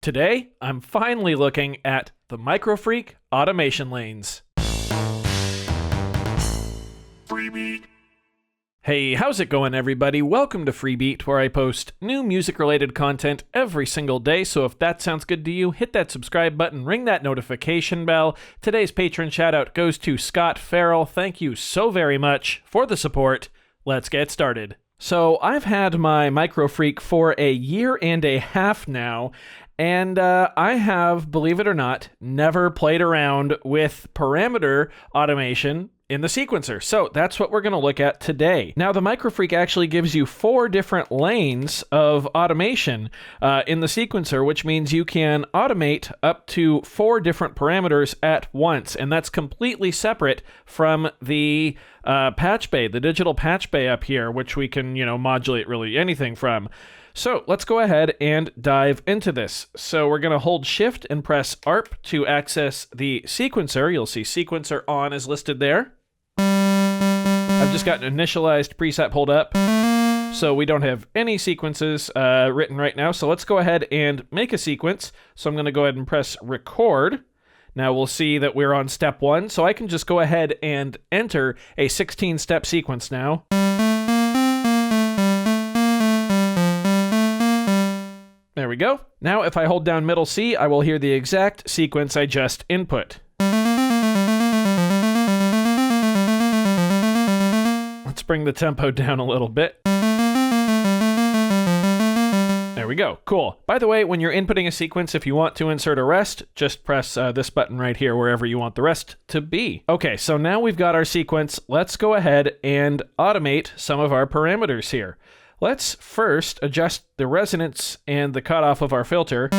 Today, I'm finally looking at the Microfreak automation lanes. Freebie. Hey, how's it going, everybody? Welcome to Freebeat, where I post new music-related content every single day, so if that sounds good to you, hit that subscribe button, ring that notification bell. Today's patron shout-out goes to Scott Farrell. Thank you so very much for the support. Let's get started. So, I've had my Microfreak for a year and a half now, and I have, believe it or not, never played around with parameter automation in the sequencer. So that's what we're going to look at today. Now, the Microfreak actually gives you 4 different lanes of automation in the sequencer, which means you can automate up to 4 different parameters at once, and that's completely separate from the Patchbay, the digital Patchbay up here, which we can, modulate really anything from. So let's go ahead and dive into this. So we're going to hold Shift and press ARP to access the sequencer. You'll see sequencer on is listed there. I've just got an initialized preset pulled up, so we don't have any sequences written right now. So let's go ahead and make a sequence. So I'm going to go ahead and press record. Now we'll see that we're on step 1, so I can just go ahead and enter a 16-step sequence now. There we go. Now if I hold down middle C, I will hear the exact sequence I just input. Let's bring the tempo down a little bit. There we go. Cool. By the way, when you're inputting a sequence, if you want to insert a rest, just press this button right here wherever you want the rest to be. Okay, so now we've got our sequence. Let's go ahead and automate some of our parameters here. Let's first adjust the resonance and the cutoff of our filter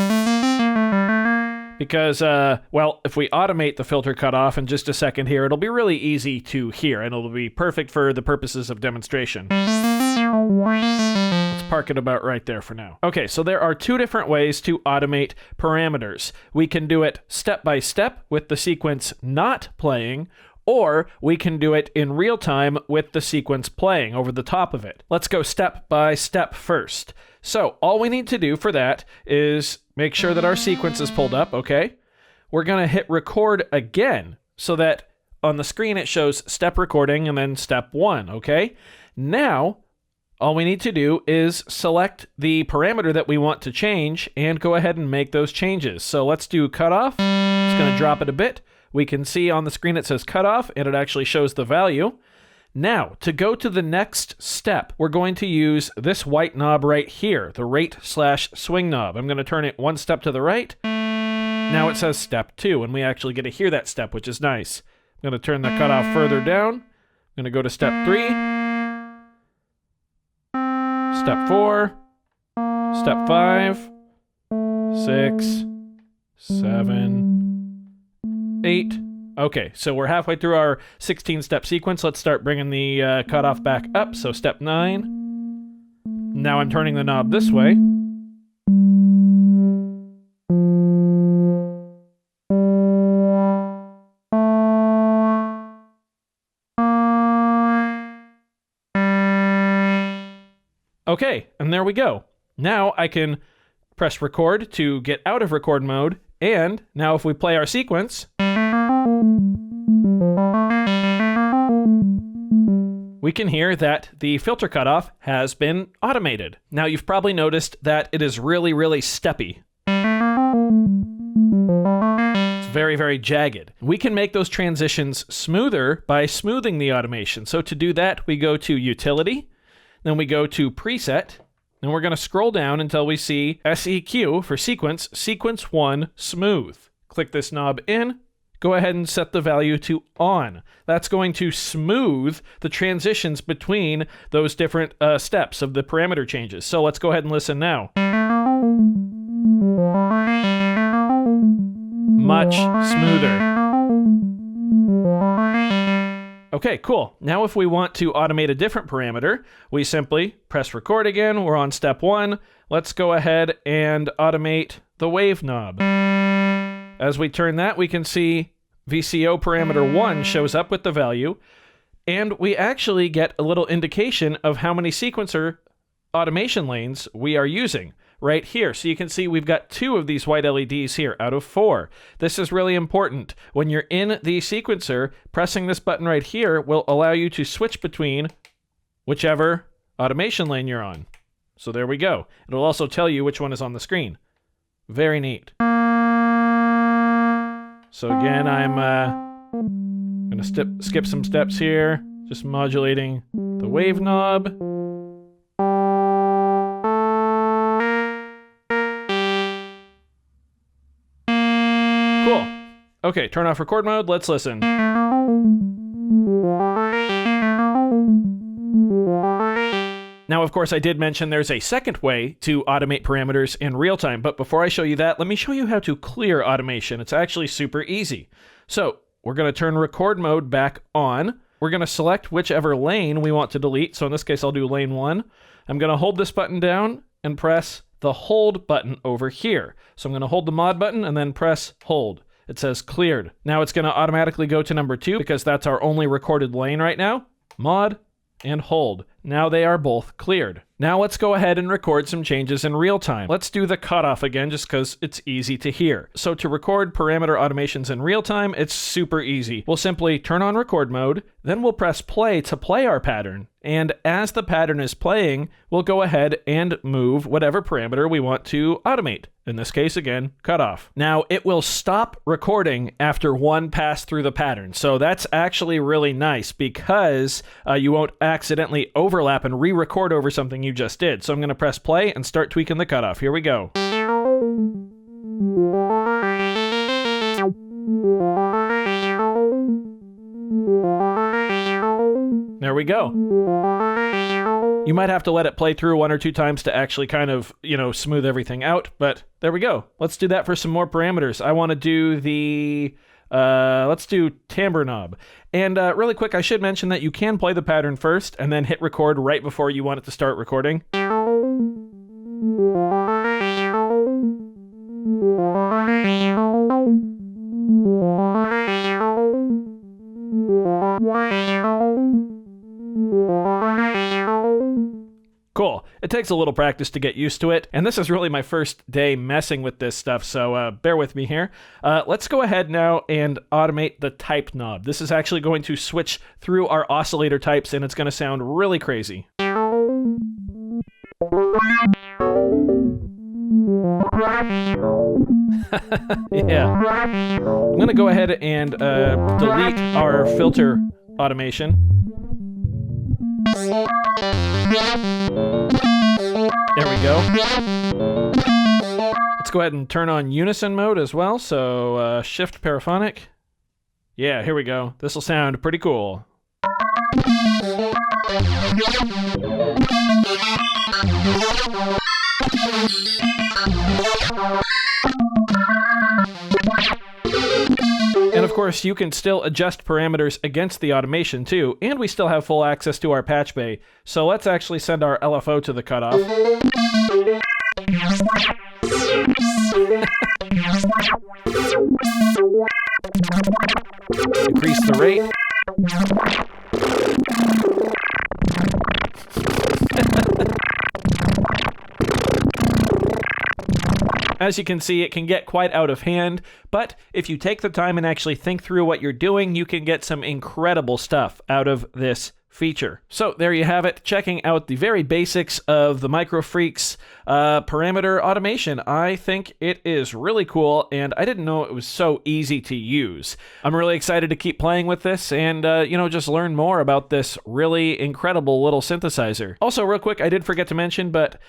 because, if we automate the filter cutoff in just a second here, it'll be really easy to hear and it'll be perfect for the purposes of demonstration. Let's park it about right there for now. Okay, so there are 2 different ways to automate parameters. We can do it step by step with the sequence not playing, or we can do it in real time with the sequence playing over the top of it. Let's go step by step first. So all we need to do for that is make sure that our sequence is pulled up, okay? We're going to hit record again so that on the screen it shows step recording and then step 1, okay? Now, all we need to do is select the parameter that we want to change and go ahead and make those changes. So let's do cutoff. It's going to drop it a bit. We can see on the screen it says cutoff, and it actually shows the value. Now, to go to the next step, we're going to use this white knob right here, the rate/swing knob. I'm going to turn it 1 step to the right. Now it says step 2, and we actually get to hear that step, which is nice. I'm going to turn the cutoff further down. I'm going to go to step 3, step 4, step 5, 6, 7, 8. Okay, so we're halfway through our 16-step sequence. Let's start bringing the cutoff back up. So step 9. Now I'm turning the knob this way. Okay, and there we go. Now I can press record to get out of record mode. And now if we play our sequence, we can hear that the filter cutoff has been automated. Now you've probably noticed that it is really, really steppy. It's very, very jagged. We can make those transitions smoother by smoothing the automation. So to do that, we go to Utility, then we go to Preset, and we're going to scroll down until we see SEQ for sequence 1 smooth. Click this knob in, go ahead and set the value to on. That's going to smooth the transitions between those different steps of the parameter changes. So let's go ahead and listen now. Much smoother. Okay, cool. Now if we want to automate a different parameter, we simply press record again. We're on step 1. Let's go ahead and automate the wave knob. As we turn that, we can see VCO parameter 1 shows up with the value, and we actually get a little indication of how many sequencer automation lanes we are using. right here. So you can see we've got 2 of these white LEDs here out of 4. This is really important. When you're in the sequencer, pressing this button right here will allow you to switch between whichever automation lane you're on. So there we go. It'll also tell you which one is on the screen. Very neat. So again, I'm going to skip some steps here, just modulating the wave knob. Cool. Okay, turn off record mode. Let's listen. Now, of course, I did mention there's a second way to automate parameters in real time, but before I show you that, let me show you how to clear automation. It's actually super easy. So we're going to turn record mode back on. We're going to select whichever lane we want to delete. So in this case, I'll do lane 1. I'm going to hold this button down and press the hold button over here. So I'm going to hold the mod button and then press hold. It says cleared. Now it's going to automatically go to number 2 because that's our only recorded lane right now. Mod and hold. Now they are both cleared. Now let's go ahead and record some changes in real time. Let's do the cutoff again just because it's easy to hear. So to record parameter automations in real time, it's super easy. We'll simply turn on record mode, then we'll press play to play our pattern. And as the pattern is playing, we'll go ahead and move whatever parameter we want to automate. In this case, again, cutoff. Now it will stop recording after 1 pass through the pattern. So that's actually really nice because you won't accidentally overlap and re-record over something you just did. So I'm going to press play and start tweaking the cutoff. Here we go. There we go. You might have to let it play through 1 or 2 times to actually kind of, smooth everything out, but there we go. Let's do that for some more parameters. I want to do the, let's do timbre knob. And really quick, I should mention that you can play the pattern first and then hit record right before you want it to start recording. Cool. It takes a little practice to get used to it, and this is really my first day messing with this stuff, so bear with me here. Let's go ahead now and automate the type knob. This is actually going to switch through our oscillator types, and it's going to sound really crazy. Yeah. I'm going to go ahead and delete our filter automation. There we go. Let's go ahead and turn on Unison mode as well. So shift paraphonic. Yeah, here we go. This will sound pretty cool. And of course, you can still adjust parameters against the automation too, and we still have full access to our Patchbay. So let's actually send our LFO to the cutoff. Increase the rate. As you can see, it can get quite out of hand, but if you take the time and actually think through what you're doing, you can get some incredible stuff out of this feature. So there you have it, checking out the very basics of the Microfreak's parameter automation. I think it is really cool, and I didn't know it was so easy to use. I'm really excited to keep playing with this and, just learn more about this really incredible little synthesizer. Also, real quick, I did forget to mention, but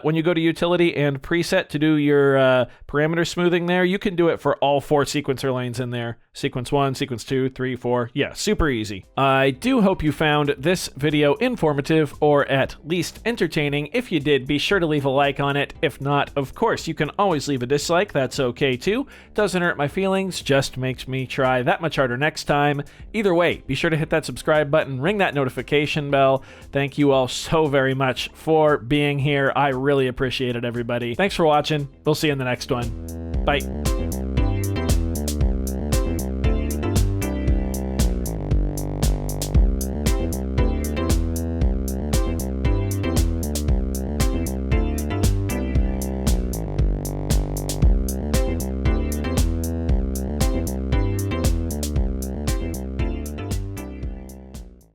when you go to Utility and Preset to do your parameter smoothing there, you can do it for all 4 sequencer lanes in there. Sequence 1, Sequence 2, 3, 4. Yeah, super easy. I do hope you found this video informative or at least entertaining. If you did, be sure to leave a like on it. If not, of course, you can always leave a dislike. That's okay too. Doesn't hurt my feelings, just makes me try that much harder next time. Either way, be sure to hit that subscribe button, ring that notification bell. Thank you all so very much for being here. I really appreciate it, everybody. Thanks for watching. We'll see you in the next one. Bye.